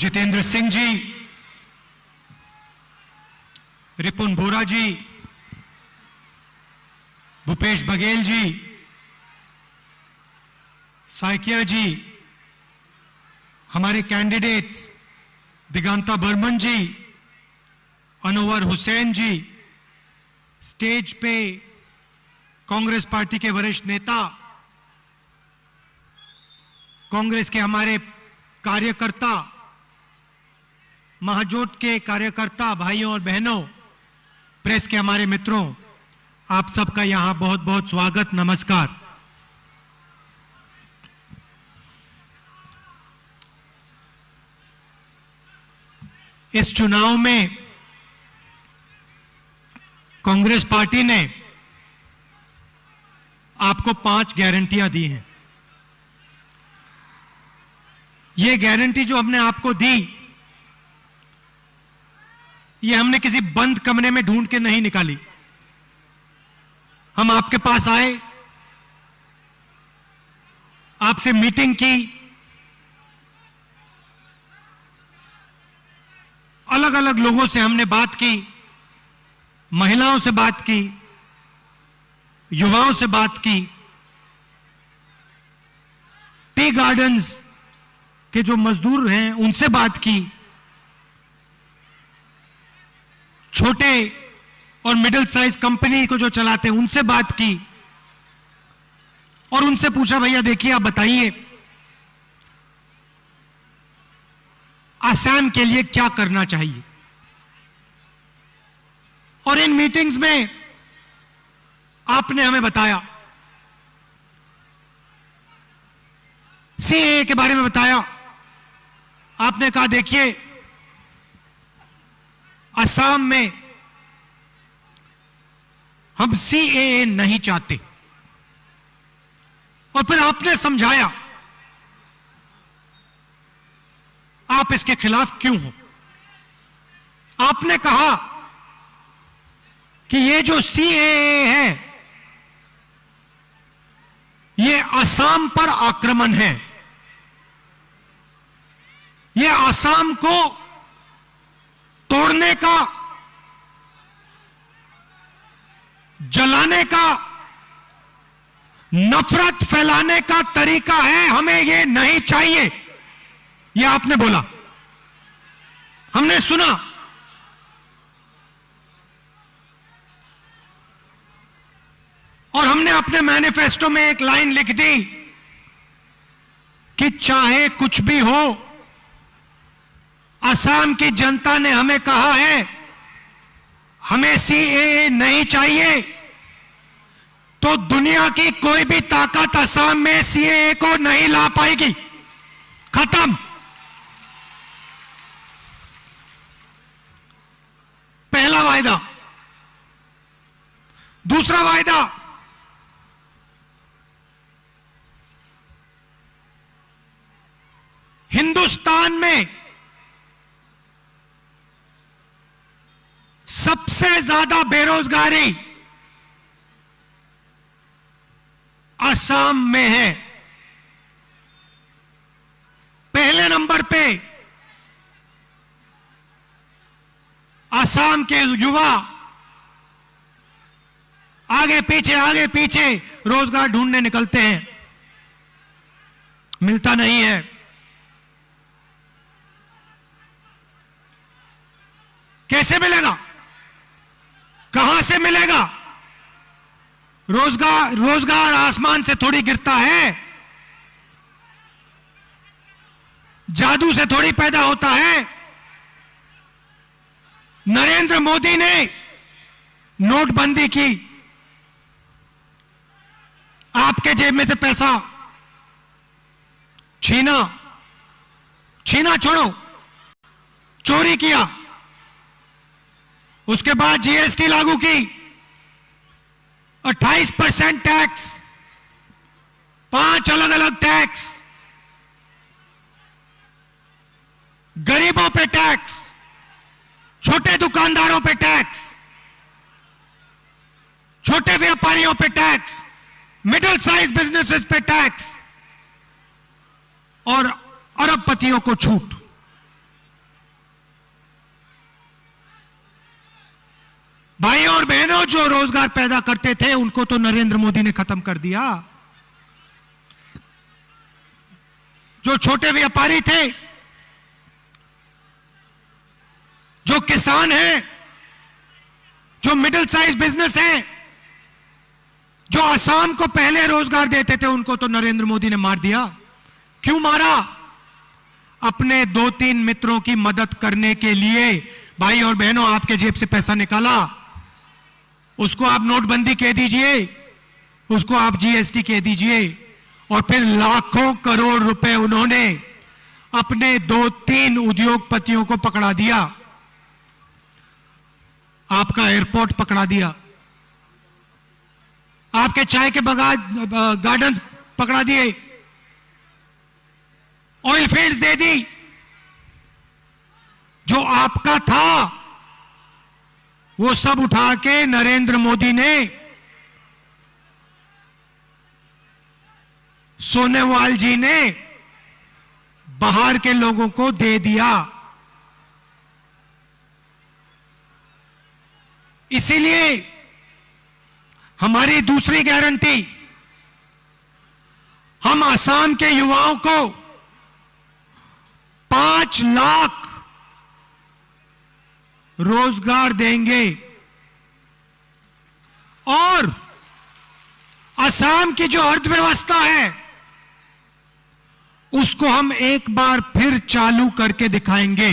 जितेंद्र सिंह जी, रिपुन बोरा जी, भूपेश बघेल जी, साइकिया जी, हमारे कैंडिडेट्स दिगंता बर्मन जी, अनवर हुसैन जी, स्टेज पे कांग्रेस पार्टी के वरिष्ठ नेता, कांग्रेस के हमारे कार्यकर्ता, महाजोट के कार्यकर्ता भाइयों और बहनों, प्रेस के हमारे मित्रों, आप सबका यहां बहुत बहुत स्वागत, नमस्कार। इस चुनाव में कांग्रेस पार्टी ने आपको 5 गारंटियां दी हैं। ये गारंटी जो हमने आपको दी, ये हमने किसी बंद कमरे में ढूंढ के नहीं निकाली। हम आपके पास आए, आपसे मीटिंग की, अलग अलग लोगों से हमने बात की, महिलाओं से बात की, युवाओं से बात की, टी गार्डन्स के जो मजदूर हैं उनसे बात की, छोटे और मिडिल साइज कंपनी को जो चलाते हैं उनसे बात की और उनसे पूछा, भैया देखिए आप बताइए आसाम के लिए क्या करना चाहिए। और इन मीटिंग्स में आपने हमें बताया, सीएए के बारे में बताया। आपने कहा देखिए असम में हम सीएए नहीं चाहते, और फिर आपने समझाया आप इसके खिलाफ क्यों हो। आपने कहा कि ये जो सीएए है ये असम पर आक्रमण है, ये असम को तोड़ने का, जलाने का, नफरत फैलाने का तरीका है, हमें ये नहीं चाहिए। ये आपने बोला, हमने सुना। और हमने अपने मैनिफेस्टो में एक लाइन लिख दी कि चाहे कुछ भी हो, असम की जनता ने हमें कहा है हमें सीएए नहीं चाहिए, तो दुनिया की कोई भी ताकत असम में सीएए को नहीं ला पाएगी। खत्म। पहला वायदा। दूसरा वायदा, हिंदुस्तान में सबसे ज्यादा बेरोजगारी असम में है। पहले नंबर पे असम के युवा आगे पीछे रोजगार ढूंढने निकलते हैं, मिलता नहीं है। कैसे मिलेगा, कहां से मिलेगा? रोजगार आसमान से थोड़ी गिरता है, जादू से थोड़ी पैदा होता है। नरेंद्र मोदी ने नोटबंदी की, आपके जेब में से पैसा छीना छोड़ो, चोरी किया। उसके बाद जीएसटी लागू की, 28% टैक्स, 5 अलग अलग टैक्स, गरीबों पे टैक्स, छोटे दुकानदारों पे टैक्स, छोटे व्यापारियों पे टैक्स, मिडिल साइज बिजनेसेस पे टैक्स और अरबपतियों को छूट। जो रोजगार पैदा करते थे उनको तो नरेंद्र मोदी ने खत्म कर दिया। जो छोटे व्यापारी थे, जो किसान हैं, जो मिडिल साइज बिजनेस हैं, जो असम को पहले रोजगार देते थे, उनको तो नरेंद्र मोदी ने मार दिया। क्यों मारा? अपने 2-3 मित्रों की मदद करने के लिए। भाई और बहनों, आपके जेब से पैसा निकाला, उसको आप नोटबंदी कह दीजिए, उसको आप जीएसटी कह दीजिए, और फिर लाखों करोड़ रुपए उन्होंने अपने 2-3 उद्योगपतियों को पकड़ा दिया। आपका एयरपोर्ट पकड़ा दिया, आपके चाय के गार्डन्स पकड़ा दिए, ऑयल फील्ड्स दे दी। जो आपका था वो सब उठा के नरेंद्र मोदी ने सोनेवाल जी ने बाहर के लोगों को दे दिया। इसीलिए हमारी दूसरी गारंटी, हम असम के युवाओं को 5 लाख रोजगार देंगे और असम की जो अर्थव्यवस्था है उसको हम एक बार फिर चालू करके दिखाएंगे।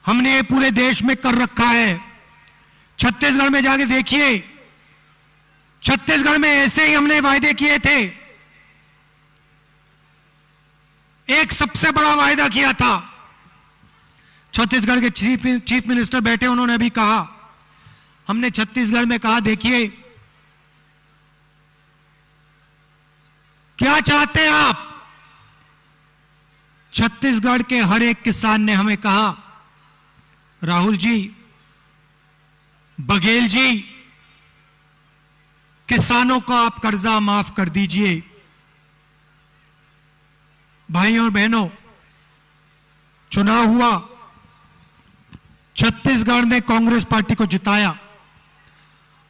हमने ये पूरे देश में कर रखा है। छत्तीसगढ़ में जाके देखिए, छत्तीसगढ़ में ऐसे ही हमने वायदे किए थे। एक सबसे बड़ा वायदा किया था, छत्तीसगढ़ के चीफ मिनिस्टर बैठे, उन्होंने अभी कहा, हमने छत्तीसगढ़ में कहा, देखिए क्या चाहते हैं आप? छत्तीसगढ़ के हर एक किसान ने हमें कहा, राहुल जी, बघेल जी, किसानों का आप कर्जा माफ कर दीजिए। भाइयों और बहनों, चुनाव हुआ, छत्तीसगढ़ ने कांग्रेस पार्टी को जिताया,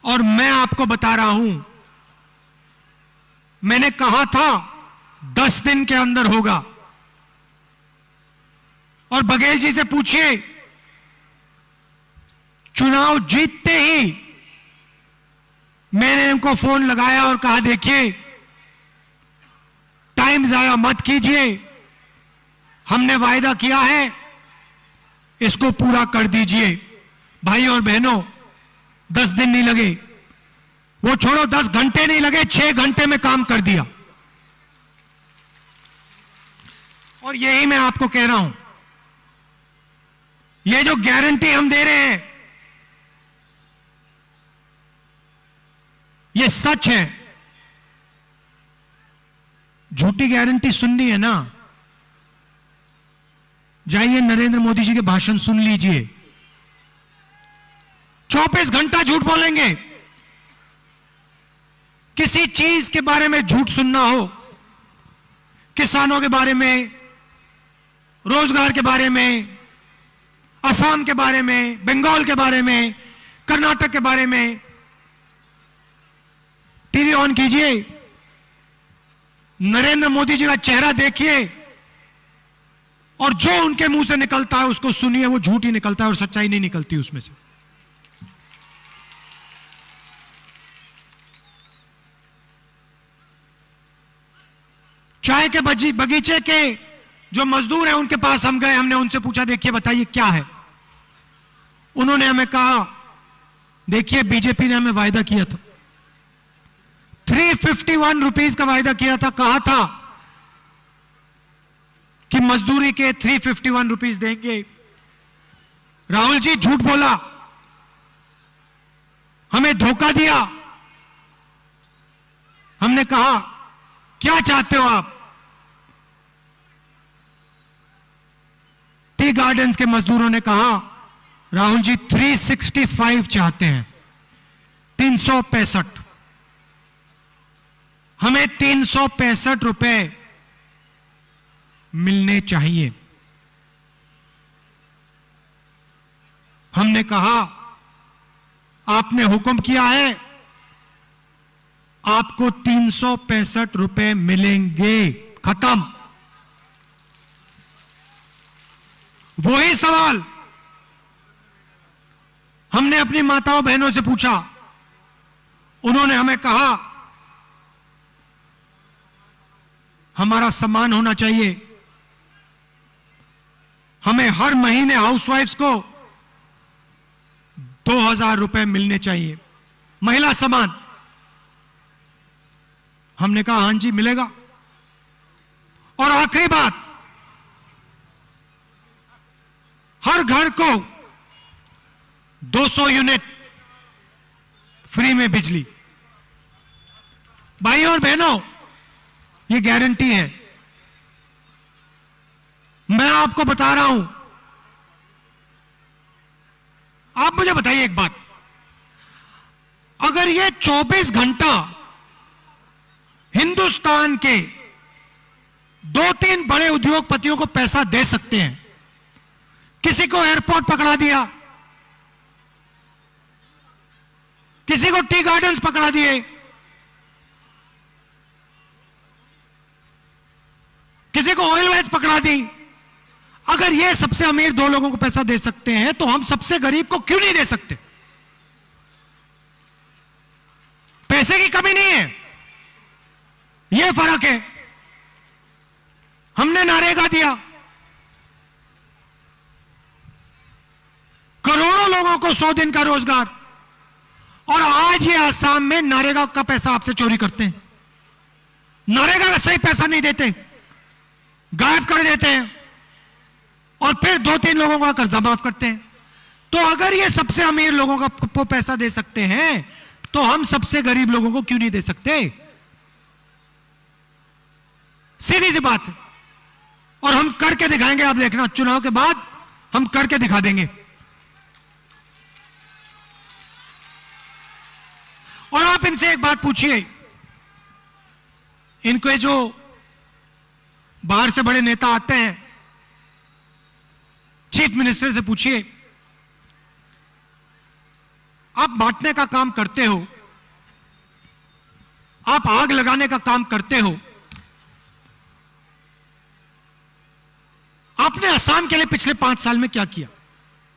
और मैं आपको बता रहा हूं, मैंने कहा था 10 दिन के अंदर होगा। और बघेल जी से पूछिए, चुनाव जीतते ही मैंने उनको फोन लगाया और कहा, देखिए टाइम जाया मत कीजिए, हमने वायदा किया है, इसको पूरा कर दीजिए। भाई और बहनों, 10 दिन नहीं लगे, वो छोड़ो 10 घंटे नहीं लगे, 6 घंटे में काम कर दिया। और यही मैं आपको कह रहा हूं, ये जो गारंटी हम दे रहे हैं ये सच है। झूठी गारंटी सुननी है ना, जाइए नरेंद्र मोदी जी के भाषण सुन लीजिए। 24 घंटा झूठ बोलेंगे। किसी चीज के बारे में झूठ सुनना हो, किसानों के बारे में, रोजगार के बारे में, असम के बारे में, बंगाल के बारे में, कर्नाटक के बारे में, टीवी ऑन कीजिए, नरेंद्र मोदी जी का चेहरा देखिए, और जो उनके मुंह से निकलता है उसको सुनिए, वो झूठ ही निकलता है और सच्चाई नहीं निकलती उसमें से। चाय के बगीचे के जो मजदूर हैं उनके पास हम गए, हमने उनसे पूछा, देखिए बताइए क्या है। उन्होंने हमें कहा, देखिए बीजेपी ने हमें वायदा किया था, 351 रुपीज का वायदा किया था, कहा था कि मजदूरी के 351 रुपीज देंगे। राहुल जी झूठ बोला, हमें धोखा दिया। हमने कहा, क्या चाहते हो आप? टी गार्डन्स के मजदूरों ने कहा, राहुल जी 365 चाहते हैं, 365। हमें 365 रुपए मिलने चाहिए। हमने कहा, आपने हुक्म किया है, आपको 365 रुपए मिलेंगे, खत्म। वही सवाल हमने अपनी माताओं बहनों से पूछा, उन्होंने हमें कहा हमारा सम्मान होना चाहिए, हमें हर महीने हाउसवाइफ्स को 2000 रुपए मिलने चाहिए, महिला सम्मान। हमने कहा हां जी मिलेगा। और आखिरी बात, हर घर को 200 यूनिट फ्री में बिजली। भाइयों और बहनों, ये गारंटी है। मैं आपको बता रहा हूं, आप मुझे बताइए एक बात, अगर ये 24 घंटा हिंदुस्तान के 2-3 बड़े उद्योगपतियों को पैसा दे सकते हैं, किसी को एयरपोर्ट पकड़ा दिया, किसी को टी गार्डन्स पकड़ा दिए, किसी को ऑयल वेल्स पकड़ा दी, अगर ये सबसे अमीर 2 लोगों को पैसा दे सकते हैं तो हम सबसे गरीब को क्यों नहीं दे सकते? पैसे की कमी नहीं है, यह फर्क है। हमने नरेगा दिया, करोड़ों लोगों को 100 दिन का रोजगार, और आज ये आसाम में नरेगा का पैसा आपसे चोरी करते हैं, नरेगा का सही पैसा नहीं देते, गायब कर देते हैं, और फिर 2-3 लोगों का कर्जा माफ करते हैं। तो अगर ये सबसे अमीर लोगों को पैसा दे सकते हैं तो हम सबसे गरीब लोगों को क्यों नहीं दे सकते? सीधी सी बात है। और हम करके दिखाएंगे, आप देखना, चुनाव के बाद हम करके दिखा देंगे। और आप इनसे एक बात पूछिए, इनके जो बाहर से बड़े नेता आते हैं, चीफ मिनिस्टर से पूछिए, आप बांटने का काम करते हो, आप आग लगाने का काम करते हो, आपने असम के लिए पिछले 5 साल में क्या किया?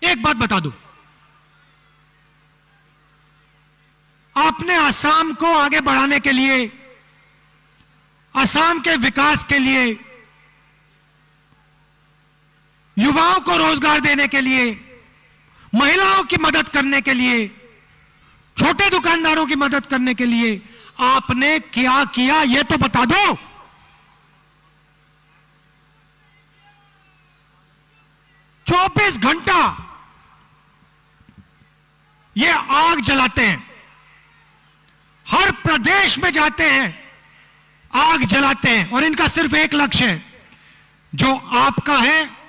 एक बात बता दो। आपने असम को आगे बढ़ाने के लिए, असम के विकास के लिए, युवाओं को रोजगार देने के लिए, महिलाओं की मदद करने के लिए, छोटे दुकानदारों की मदद करने के लिए आपने क्या किया, यह तो बता दो। चौबीस घंटा ये आग जलाते हैं, हर प्रदेश में जाते हैं, आग जलाते हैं, और इनका सिर्फ एक लक्ष्य है, जो आपका है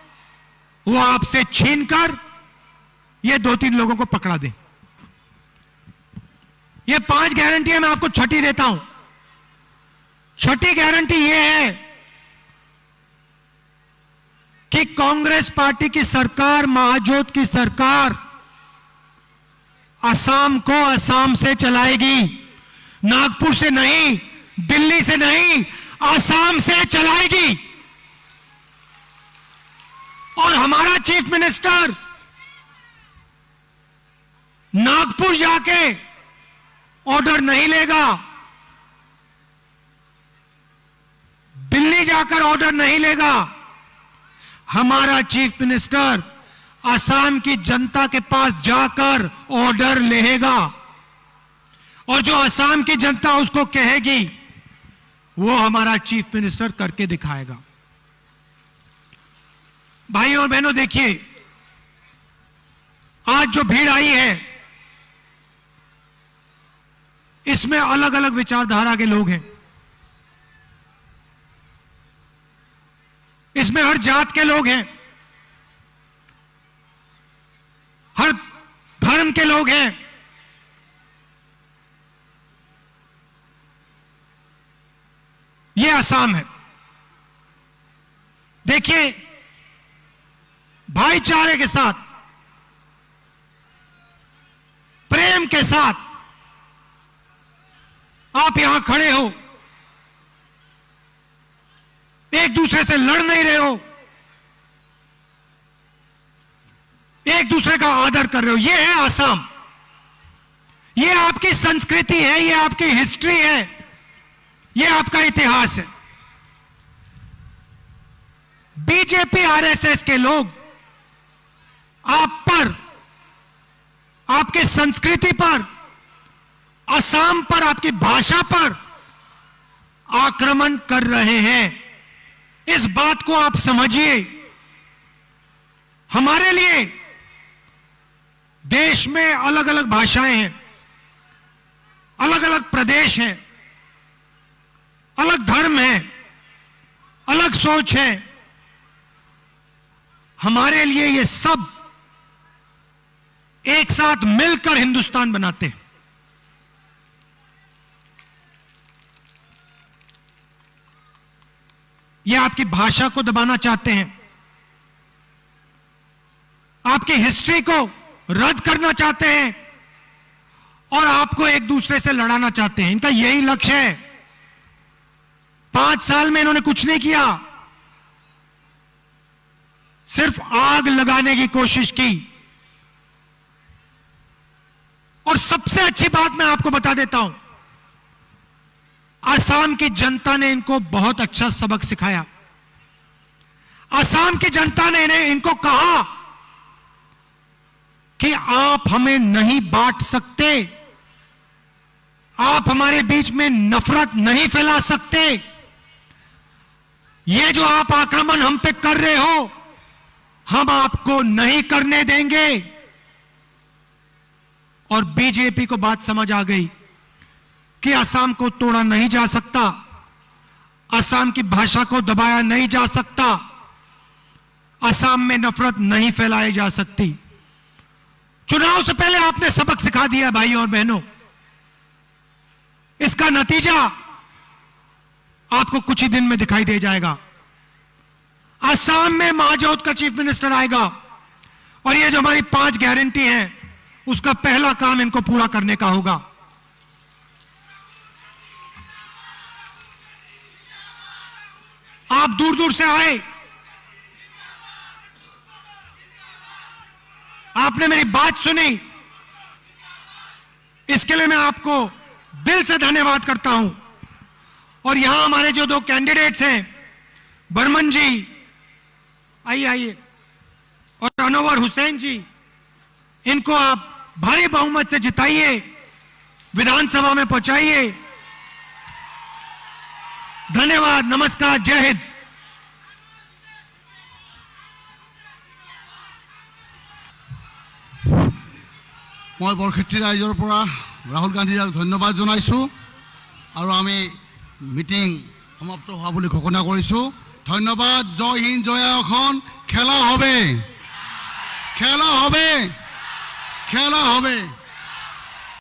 वो आपसे छीनकर ये 2-3 लोगों को पकड़ा दे। ये 5 गारंटियां मैं आपको छठी देता हूं। छठी गारंटी ये है कि कांग्रेस पार्टी की सरकार, महाजोत की सरकार, असम को असम से चलाएगी, नागपुर से नहीं, दिल्ली से नहीं, असम से चलाएगी। और हमारा चीफ मिनिस्टर नागपुर जाके ऑर्डर नहीं लेगा, दिल्ली जाकर ऑर्डर नहीं लेगा। हमारा चीफ मिनिस्टर असम की जनता के पास जाकर ऑर्डर लेगा, और जो असम की जनता उसको कहेगी वो हमारा चीफ मिनिस्टर करके दिखाएगा। भाइयों और बहनों, देखिए, आज जो भीड़ आई है इसमें अलग अलग विचारधारा के लोग हैं, इसमें हर जात के लोग हैं, हर धर्म के लोग हैं। यह असम है। देखिए, भाईचारे के साथ, प्रेम प्रेम के साथ आप यहां खड़े हो, एक दूसरे से लड़ नहीं रहे हो, एक दूसरे का आदर कर रहे हो। यह है असम, यह आपकी संस्कृति है, यह आपकी हिस्ट्री है, यह आपका इतिहास है। बीजेपी आरएसएस के लोग आप पर, आपके संस्कृति पर, असम पर, आपकी भाषा पर आक्रमण कर रहे हैं। इस बात को आप समझिए। हमारे लिए देश में अलग अलग भाषाएं हैं, अलग अलग प्रदेश हैं, अलग धर्म है, अलग सोच है। हमारे लिए ये सब एक साथ मिलकर हिंदुस्तान बनाते हैं। ये आपकी भाषा को दबाना चाहते हैं, आपकी हिस्ट्री को रद्द करना चाहते हैं और आपको एक दूसरे से लड़ाना चाहते हैं। इनका यही लक्ष्य है। 5 साल में इन्होंने कुछ नहीं किया, सिर्फ आग लगाने की कोशिश की। और सबसे अच्छी बात मैं आपको बता देता हूं, असम की जनता ने इनको बहुत अच्छा सबक सिखाया। असम की जनता ने इनको कहा कि आप हमें नहीं बांट सकते, आप हमारे बीच में नफरत नहीं फैला सकते। ये जो आप आक्रमण हम पे कर रहे हो, हम आपको नहीं करने देंगे। और बीजेपी को बात समझ आ गई कि असम को तोड़ा नहीं जा सकता, असम की भाषा को दबाया नहीं जा सकता, असम में नफरत नहीं फैलाई जा सकती। चुनाव से पहले आपने सबक सिखा दिया भाई और बहनों। इसका नतीजा आपको कुछ ही दिन में दिखाई दे जाएगा। असम में महाजोत का चीफ मिनिस्टर आएगा और ये जो हमारी 5 गारंटी हैं, उसका पहला काम इनको पूरा करने का होगा। आप दूर दूर से आए, आपने मेरी बात सुनी, इसके लिए मैं आपको दिल से धन्यवाद करता हूं। और यहां हमारे जो 2 कैंडिडेट्स हैं, बर्मन जी आइए आइए, और अनवर हुसैन जी, इनको आप भारी बहुमत से जिताइए, विधानसभा में पहुंचाइए। धन्यवाद, नमस्कार, जय हिंद। मैं बरखेत्री राइजर পৰা राहुल गांधी धन्यवाद जनाइছো और आमी मीटिंग समाप्त हुआ बुली घोषणा करिছো। धन्यवाद। जय हिंद, जय असम। खेला होबे, खेला होबे, खेला होबे।